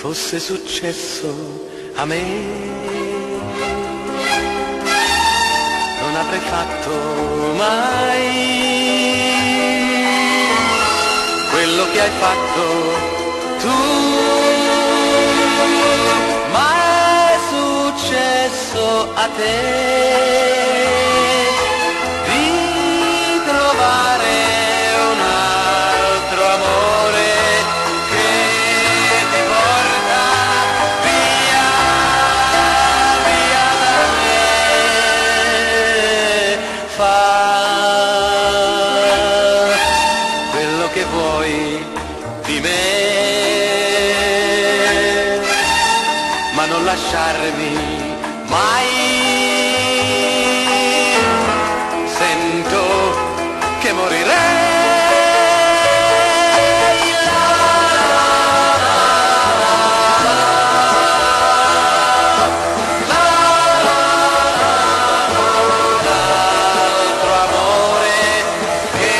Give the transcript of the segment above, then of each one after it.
fosse successo a me, non avrei fatto mai quello che hai fatto tu, ma è successo a te di trovare un altro amore che ti porta via, via da me. Fa quello che vuoi di me, ma non lasciarmi mai. Sento che morirei. L'altro amore che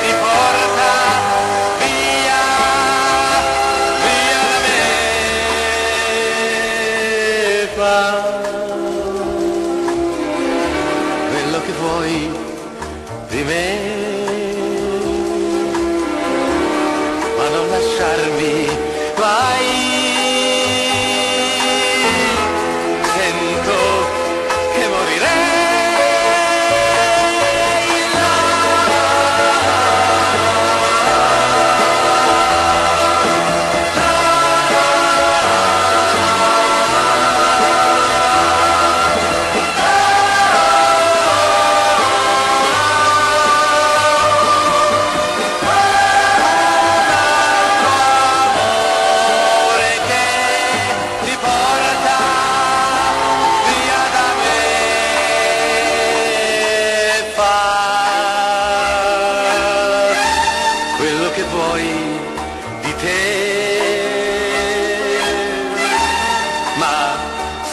ti porta via, via da me. Fa quello che vuoi di me, ma non lasciarmi mai. Sento che morirei. Quello che vuoi di te, ma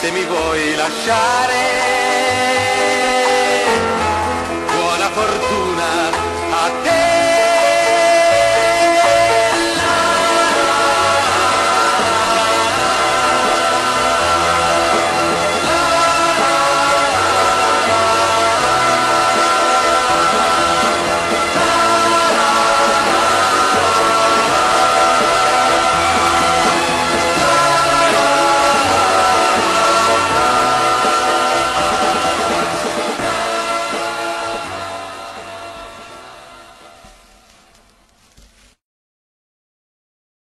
se mi vuoi lasciare